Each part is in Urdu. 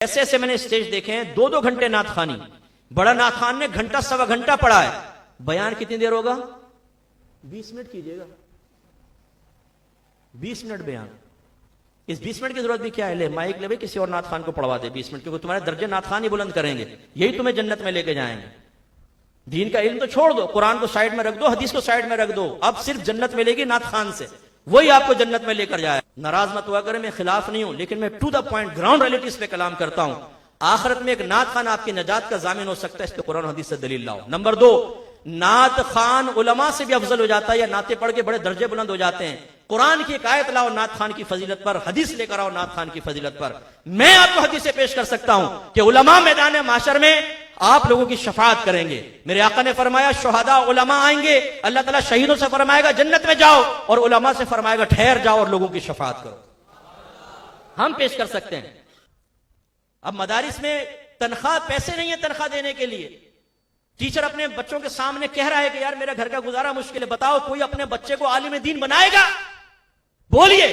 ایسے ایسے میں نے اسٹیج دیکھے ہیں 2-2 گھنٹے نعت خوانی. بڑا نعت خوان نے گھنٹہ سوا گھنٹہ پڑھا ہے. بیان کتنی دیر ہوگا؟ 20 منٹ کیجئے گا. 20 منٹ بیان. اس 20 منٹ کی ضرورت بھی کیا ہے؟ لے مائک لے کسی اور نعت خوان کو پڑھوا دے 20 منٹ, کیونکہ تمہارے درجے نعت خوان ہی بلند کریں گے, یہی تمہیں جنت میں لے کے جائیں گے. دین کا علم تو چھوڑ دو, قرآن کو سائڈ میں رکھ دو, حدیث کو سائڈ میں رکھ دو, اب صرف جنت ملے گی نعت خوان سے, وہی آپ کو جنت میں لے کر جائے. ناراض مت ہوا کرے, میں خلاف نہیں ہوں, لیکن میں ٹو دا پوائنٹ گراؤنڈ ریلیٹیز پہ کلام کرتا ہوں. آخرت میں ایک نعت خوان آپ کی نجات کا ضامن ہو سکتا ہے, اس پہ قرآن حدیث سے دلیل لاؤ. نمبر 2, نعت خوان علماء سے بھی افضل ہو جاتا ہے, یا نعتیں پڑھ کے بڑے درجے بلند ہو جاتے ہیں. قرآن کی ایک آیت لاؤ نعت خوان کی فضیلت پر, حدیث لے کر آؤ نعت خوان کی فضیلت پر. میں آپ کو حدیثیں پیش کر سکتا ہوں کہ علماء میدان معاشر میں آپ لوگوں کی شفاعت کریں گے. میرے آقا نے فرمایا شہداء علماء آئیں گے, اللہ تعالیٰ شہیدوں سے فرمائے گا جنت میں جاؤ, اور علماء سے فرمائے گا ٹھہر جاؤ اور لوگوں کی شفاعت کرو. ہم پیش کر سکتے ہیں. اب مدارس میں تنخواہ, پیسے نہیں ہے تنخواہ دینے کے لیے. ٹیچر اپنے بچوں کے سامنے کہہ رہا ہے کہ یار میرا گھر کا گزارا مشکل ہے, بتاؤ کوئی اپنے بچے کو عالم دین بنائے گا؟ بولیے,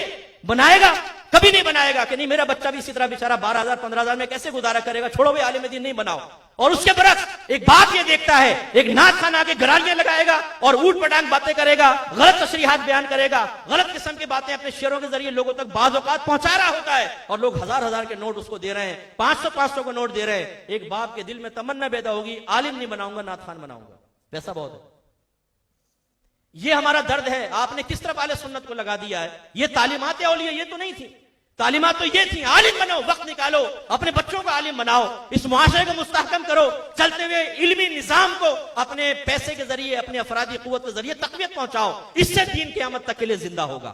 بنائے گا؟ کبھی نہیں بنائے گا کہ نہیں میرا بچہ بھی اسی طرح بیچارہ 12,000-15,000 میں کیسے گزارا کرے گا, چھوڑو بھائی عالم دین نہیں بناؤ. اور اس کے برعکس ایک باپ یہ دیکھتا ہے, ایک نعت خوان آگے گرالیاں لگائے گا اور اوٹ پٹانگ باتیں کرے گا, غلط تشریحات بیان کرے گا, غلط قسم کی باتیں اپنے شعروں کے ذریعے لوگوں تک بعض اوقات پہنچا رہا ہوتا ہے, اور لوگ 1000 کے نوٹ اس کو دے رہے ہیں, 500 کو نوٹ دے رہے ہیں. ایک باپ کے دل میں تمنا پیدا ہوگی, عالم نہیں بناؤں گا, نعت خوان بناؤں گا, پیسہ بہت ہے. یہ ہمارا درد ہے. آپ نے کس طرف اہل سنت کو لگا دیا ہے. یہ تعلیمات اولیاء یہ تو نہیں تھی, تعلیمات تو یہ تھی عالم بنو, وقت نکالو, اپنے بچوں کو عالم بناؤ, اس معاشرے کو مستحکم کرو, چلتے ہوئے علمی نظام کو اپنے پیسے کے ذریعے, اپنے افرادی قوت کے ذریعے تقویت پہنچاؤ. اس سے دین قیامت تک کے لیے زندہ ہوگا.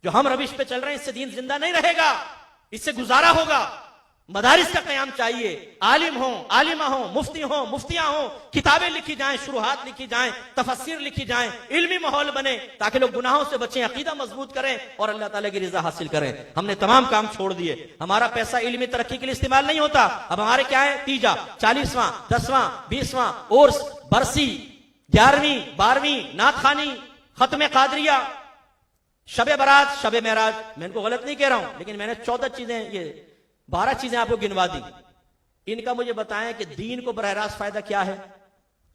جو ہم روش پہ چل رہے ہیں اس سے دین زندہ نہیں رہے گا, اس سے گزارا ہوگا. مدارس کا قیام چاہیے, عالم ہوں, عالمہ ہوں, مفتی ہوں, مفتیاں ہوں, کتابیں لکھی جائیں, شروحات لکھی جائیں, تفسیر لکھی جائیں, علمی ماحول بنے تاکہ لوگ گناہوں سے بچیں, عقیدہ مضبوط کریں اور اللہ تعالیٰ کی رضا حاصل کریں. ہم نے تمام کام چھوڑ دیے. ہمارا پیسہ علمی ترقی کے لیے استعمال نہیں ہوتا. اب ہمارے کیا ہے, تیجا, 40واں, 10واں, 20واں, عرس, برسی, 11ویں, 12ویں, نعت خوانی, ختم قادریہ, شب برات, شب معراج. میں ان کو غلط نہیں کہہ رہا ہوں, لیکن میں نے 14 چیزیں, یہ 12 چیزیں آپ کو گنوا دی. ان کا مجھے بتائیں کہ دین کو براہ راست فائدہ کیا ہے.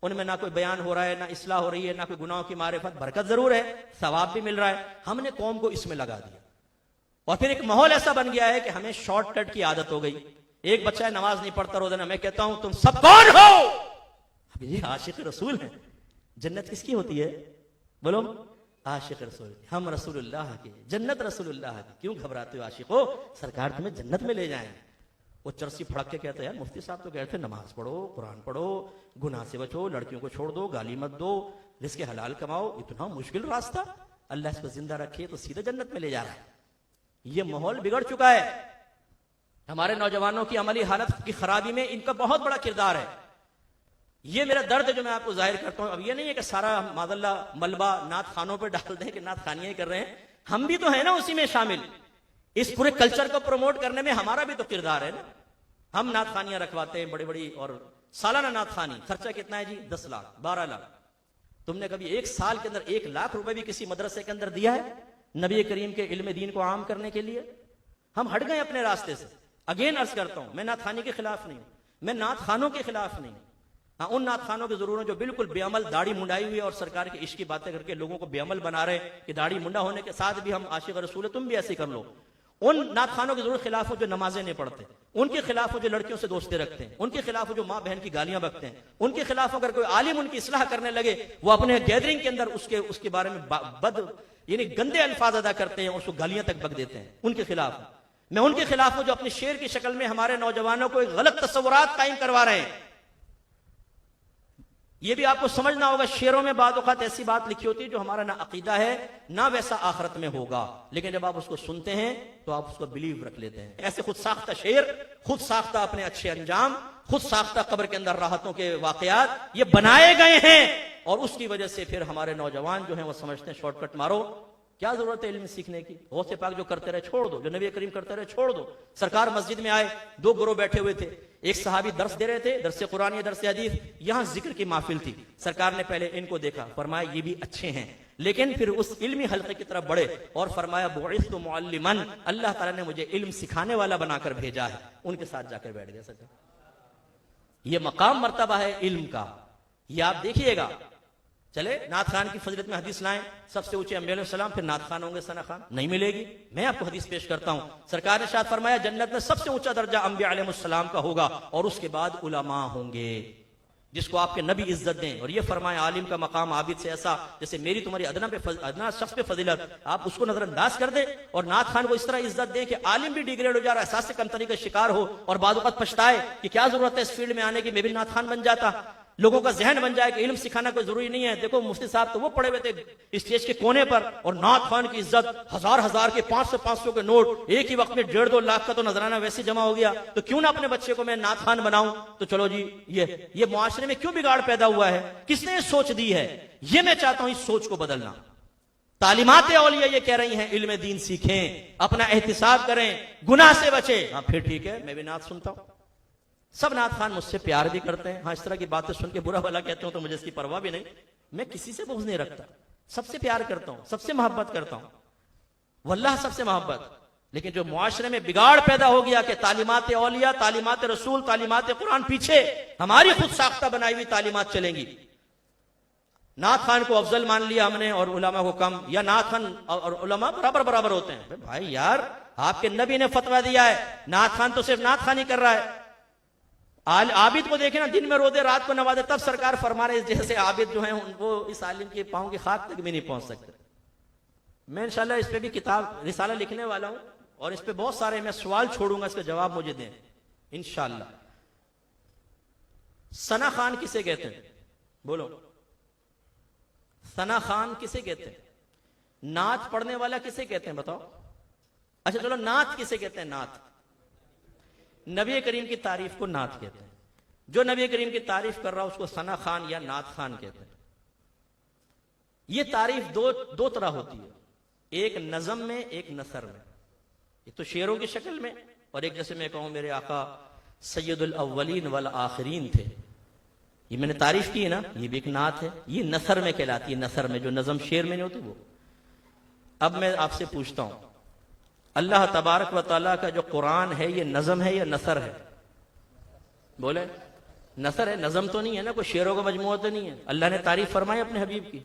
ان میں نہ کوئی بیان ہو رہا ہے, نہ اصلاح ہو رہی ہے, نہ کوئی گناہوں کی معرفت. برکت ضرور ہے, ثواب بھی مل رہا ہے. ہم نے قوم کو اس میں لگا دیا, اور پھر ایک ماحول ایسا بن گیا ہے کہ ہمیں شارٹ کٹ کی عادت ہو گئی. ایک بچہ ہے نماز نہیں پڑھتا روزانہ, میں کہتا ہوں تم سب کون ہو؟ اب یہ عاشق رسول ہیں. جنت کس کی ہوتی ہے بولو؟ عاشق رسول. ہم رسول اللہ کے, جنت رسول اللہ کی. کیوں گھبراتے ہو عاشقو, سرکار تمہیں جنت میں لے جائیں. وہ چرسی پھڑک کے کہتا ہے یار مفتی صاحب تو کہتے تھے نماز پڑھو, قرآن پڑھو, گناہ سے بچو, لڑکیوں کو چھوڑ دو, گالی مت دو, رزق حلال کماؤ. اتنا مشکل راستہ, اللہ اس کو زندہ رکھے تو سیدھا جنت میں لے جا رہا ہے. یہ ماحول بگڑ چکا ہے. ہمارے نوجوانوں کی عملی حالت کی خرابی میں ان کا بہت بڑا کردار ہے. یہ میرا درد ہے جو میں آپ کو ظاہر کرتا ہوں. اب یہ نہیں ہے کہ سارا معاذ اللہ ملبہ نعت خوانوں پہ ڈال دیں کہ نعت خوانیاں ہی کر رہے ہیں. ہم بھی تو ہیں نا اسی میں شامل. اس پورے کلچر کو پروموٹ کرنے میں ہمارا بھی تو کردار ہے نا. ہم نعت خوانیاں رکھواتے ہیں بڑی بڑی, اور سالانہ نعت خوانی خرچہ کتنا ہے جی؟ 10 لاکھ 12 لاکھ. تم نے کبھی ایک سال کے اندر 1 لاکھ روپے بھی کسی مدرسے کے اندر دیا ہے نبی کریم کے علم دین کو عام کرنے کے لیے؟ ہم ہٹ گئے اپنے راستے سے. اگین عرض کرتا ہوں, میں نعت خوانی کے خلاف نہیں ہوں, میں نعت خوانوں کے خلاف نہیں ہوں. ہاں, ان نعت خوانوں کے ضرور ہیں جو بالکل بے عمل, داڑھی منڈائی ہوئی اور سرکار کے عشق کی باتیں کر کے لوگوں کو بے عمل بنا رہے کہ داڑھی منڈا ہونے کے ساتھ بھی ہم عاشق رسول, تم بھی ایسے کر لو. ان نعت خوانوں کے ضرور خلاف ہو جو نمازیں نہیں پڑھتے, ان کے خلاف ہو جو لڑکیوں سے دوستی رکھتے ہیں, ان کے خلاف ہو جو ماں بہن کی گالیاں بکتے ہیں, ان کے خلاف اگر کوئی عالم ان کی اصلاح کرنے لگے, وہ اپنے گیدرنگ کے اندر اس کے بارے میں بد یعنی گندے الفاظ ادا کرتے ہیں, اس کو گالیاں تک بک دیتے ہیں, ان کے خلاف. میں ان کے خلاف ہوں جو اپنے شعر کی شکل میں ہمارے نوجوانوں کو ایک غلط تصورات قائم کروا رہے ہیں. یہ بھی آپ کو سمجھنا ہوگا, شعروں میں بعض اوقات ایسی بات لکھی ہوتی ہے جو ہمارا نہ عقیدہ ہے نہ ویسا آخرت میں ہوگا, لیکن جب آپ اس کو سنتے ہیں تو آپ اس کو بلیو رکھ لیتے ہیں. ایسے خود ساختہ شعر, خود ساختہ اپنے اچھے انجام, خود ساختہ قبر کے اندر راحتوں کے واقعات یہ بنائے گئے ہیں, اور اس کی وجہ سے پھر ہمارے نوجوان جو ہیں وہ سمجھتے ہیں شارٹ کٹ مارو. کیا ضرورت ہے علم سیکھنے کی؟ غوث پاک جو کرتے رہے چھوڑ دو, جو نبی کریم کرتے رہے چھوڑ دو. سرکار مسجد میں آئے, 2 گروہ بیٹھے ہوئے تھے. ایک صحابی درس دے رہے تھے, درس قرآن یا درس حدیث, یہاں ذکر کی محفل تھی. سرکار نے پہلے ان کو دیکھا, فرمایا یہ بھی اچھے ہیں, لیکن پھر اس علمی حلقے کی طرف بڑھے اور فرمایا بعثت معلما، اللہ تعالیٰ نے مجھے علم سکھانے والا بنا کر بھیجا ہے، ان کے ساتھ جا کر بیٹھ گیا سکتا۔ یہ مقام مرتبہ ہے علم کا، یہ آپ دیکھیے گا۔ چلے نعت خان کی فضیلت میں حدیث لائیں، سب سے اونچے انبیاء علیہ السلام، پھر نعت خان ہوں گے ثنا خان؟ نہیں ملے گی۔ میں آپ کو حدیث پیش کرتا ہوں، سرکار نے ارشاد فرمایا جنت میں سب سے اونچا درجہ انبیاء علیہ السلام کا ہوگا، اور اس کے بعد علماء ہوں گے جس کو آپ کے نبی عزت دیں۔ اور یہ فرمایا عالم کا مقام عابد سے ایسا جیسے میری تمہاری ادنا شخص پہ فضیلت، آپ اس کو نظر انداز کر دیں اور نعت خان کو اس طرح عزت دیں کہ عالم بھی ڈیگریڈ ہو جا رہا ہے، احساس کمتری کا شکار ہو، اور بعض اوقات پچھتائے کہ کیا ضرورت ہے اس فیلڈ میں آنے کی، میں بھی نعت خان بن جاتا۔ لوگوں کا ذہن بن جائے کہ علم سکھانا کوئی ضروری نہیں ہے۔ دیکھو مفتی صاحب تو وہ پڑے ہوئے تھے اسٹیج کے کونے پر، اور نعت خان کی عزت ہزار کے 500 کے نوٹ، ایک ہی وقت میں 1.5-2 لاکھ کا تو نذرانہ ویسے جمع ہو گیا، تو کیوں نہ اپنے بچے کو میں نعت خان بناؤں؟ تو چلو جی، یہ معاشرے میں کیوں بگاڑ پیدا ہوا ہے؟ کس نے یہ سوچ دی ہے؟ یہ میں چاہتا ہوں اس سوچ کو بدلنا۔ تعلیمات اولیاء یہ کہہ رہی ہیں علم دین سیکھیں، اپنا احتساب کریں، گناہ سے بچیں۔ ہاں پھر ٹھیک ہے، میں بھی نعت سنتا ہوں، سب نعت خان مجھ سے پیار بھی کرتے ہیں، ہاں اس طرح کی باتیں سن کے برا بھلا کہتے ہوں تو مجھے اس کی پرواہ بھی نہیں، میں کسی سے بغض نہیں رکھتا، سب سے پیار کرتا ہوں، سب سے محبت کرتا ہوں، واللہ سب سے محبت۔ لیکن جو معاشرے میں بگاڑ پیدا ہو گیا کہ تعلیمات اولیاء، تعلیمات رسول، تعلیمات قرآن پیچھے ہماری خود ساختہ بنائی ہوئی تعلیمات چلیں گی، نعت خان کو افضل مان لیا ہم نے اور علماء کو کم، یا نعت خان اور علماء برابر ہوتے ہیں۔ بھائی یار، آپ کے نبی نے فتویٰ دیا ہے، نعت خان تو صرف نعت خان ہی کر رہا ہے۔ عابد کو دیکھیں نا، دن میں رو دے رات کو نوازے، تب سرکار فرما رہے جیسے عابد جو ہیں وہ اس عالم کے پاؤں کی خاک تک بھی نہیں پہنچ سکتے۔ میں انشاءاللہ اس پہ بھی کتاب رسالہ لکھنے والا ہوں، اور اس پہ بہت سارے میں سوال چھوڑوں گا، اس کا جواب مجھے دیں انشاءاللہ۔ ثنا خان کسے کہتے ہیں؟ بولو، ثنا خان کسے کہتے ہیں؟ نعت پڑھنے والا کسے کہتے ہیں بتاؤ؟ اچھا چلو، نعت کسے کہتے ہیں؟ نعت نبی کریم کی تعریف کو نعت کہتے ہیں، جو نبی کریم کی تعریف کر رہا اس کو ثنا خان یا نعت خان کہتے ہیں۔ یہ تعریف دو طرح ہوتی ہے، ایک نظم میں، ایک نثر میں، ایک تو شعروں کی شکل میں، اور ایک جیسے میں کہوں میرے آقا سید الاولین والآخرین تھے، یہ میں نے تعریف کی ہے نا، یہ بھی ایک نعت ہے، یہ نثر میں کہلاتی ہے، نثر میں، جو نظم شعر میں نہیں ہوتی وہ۔ اب میں آپ سے پوچھتا ہوں، اللہ تبارک و تعالیٰ کا جو قرآن ہے یہ نظم ہے یا نثر ہے؟ بولے، نثر ہے، نظم تو نہیں ہے نا، کوئی شعروں کا مجموعہ تو نہیں ہے۔ اللہ نے تعریف فرمائی اپنے حبیب کی،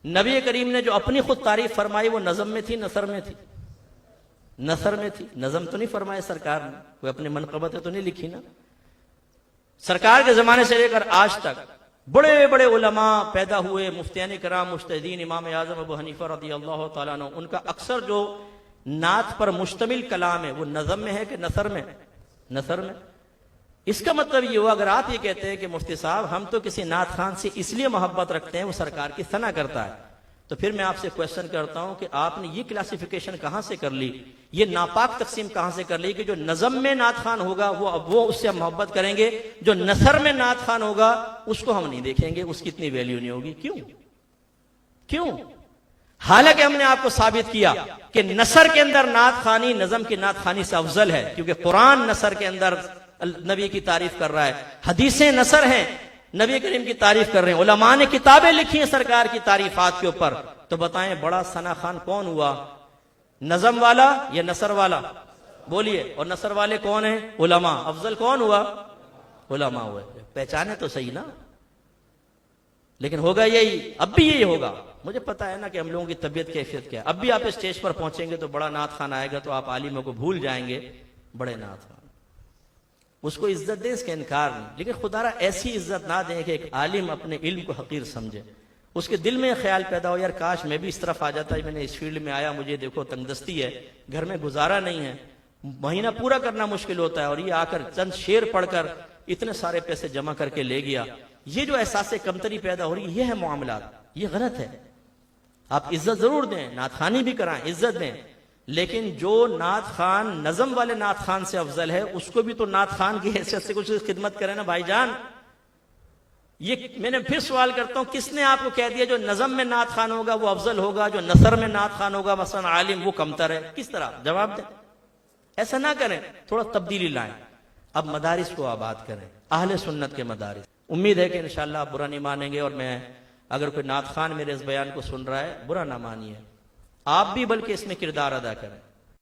نبی کریم نے جو اپنی خود تعریف فرمائی وہ نظم میں تھی، نثر میں تھی؟ نثر میں تھی، نظم تو نہیں فرمایا سرکار نے، کوئی اپنے منقبتیں تو نہیں لکھی نا۔ سرکار کے زمانے سے لے کر آج تک بڑے بڑے علماء پیدا ہوئے، مفتیان کرام، مجتہدین، امام اعظم ابو حنیفہ رضی اللہ تعالیٰ عنہ، ان کا اکثر جو نعت پر مشتمل کلام ہے وہ نظم میں ہے کہ نثر میں؟ نثر میں۔ اس کا مطلب یہ ہوا، اگر آپ یہ کہتے ہیں کہ مفتی صاحب ہم تو کسی نعت خان سے اس لیے محبت رکھتے ہیں وہ سرکار کی ثنا کرتا ہے، تو پھر میں آپ سے کویسچن کرتا ہوں کہ آپ نے یہ کلاسیفیکیشن کہاں سے کر لی، یہ ناپاک تقسیم کہاں سے کر لی کہ جو نظم میں نعت خان ہوگا وہ اس سے ہم محبت کریں گے، جو نثر میں نعت خان ہوگا اس کو ہم نہیں دیکھیں گے، اس کی اتنی ویلیو نہیں ہوگی؟ کیوں؟ حالانکہ ہم نے آپ کو ثابت کیا کہ نثر کے اندر نعت خانی نظم کی نعت خانی سے افضل ہے، کیونکہ قرآن نثر کے اندر نبی کی تعریف کر رہا ہے، حدیثیں نثر ہیں، نبی کریم کی تعریف کر رہے ہیں، علماء نے کتابیں لکھی ہیں سرکار کی تعریفات کے اوپر۔ تو بتائیں بڑا ثنا خان کون ہوا، نظم والا یا نثر والا؟ بولیے، اور نثر والے کون ہیں؟ علماء۔ افضل کون ہوا؟ علماء ہوئے۔ پہچانے تو صحیح نا، لیکن ہوگا یہی، اب بھی یہی ہوگا۔ مجھے پتا ہے نا کہ ہم لوگوں کی طبیعت کیفیت کیا ہے، اب بھی آپ اسٹیج پر پہنچیں گے تو بڑا نعت خان آئے گا تو آپ عالموں کو بھول جائیں گے، بڑے نعت خان، اس کو عزت دیں، اس کا انکار نہیں، لیکن خدا را ایسی عزت نہ دیں کہ ایک عالم اپنے علم کو حقیر سمجھے، اس کے دل میں خیال پیدا ہو یار کاش میں بھی اس طرف آ جاتا، میں نے اس فیلڈ میں آیا، مجھے دیکھو تنگ دستی ہے، گھر میں گزارا نہیں ہے، مہینہ پورا کرنا مشکل ہوتا ہے، اور یہ آ کر چند شعر پڑھ کر اتنے سارے پیسے جمع کر کے لے گیا۔ یہ جو احساس کمتری پیدا ہو رہی ہے، یہ ہے معاملات، یہ غلط ہے۔ آپ عزت ضرور دیں، نعت خوانی بھی کرائیں، عزت دیں، لیکن جو نعت خان نظم والے نعت خان سے افضل ہے اس کو بھی تو نعت خان کی حیثیت سے کچھ خدمت کرے نا بھائی جان۔ یہ میں نے پھر سوال کرتا ہوں، کس نے آپ کو کہہ دیا جو نظم میں نعت خان ہوگا وہ افضل ہوگا، جو نثر میں نعت خان ہوگا مثلا عالم وہ کمتر ہے؟ کس طرح جواب دیں؟ ایسا نہ کریں، تھوڑا تبدیلی لائیں۔ اب مدارس کو آباد کریں، اہل سنت کے مدارس۔ امید ہے کہ انشاءاللہ آپ برا نہیں مانیں گے، اور میں اگر کوئی نعت خوان میرے اس بیان کو سن رہا ہے برا نہ مانیے، آپ بھی بلکہ اس میں کردار ادا کریں۔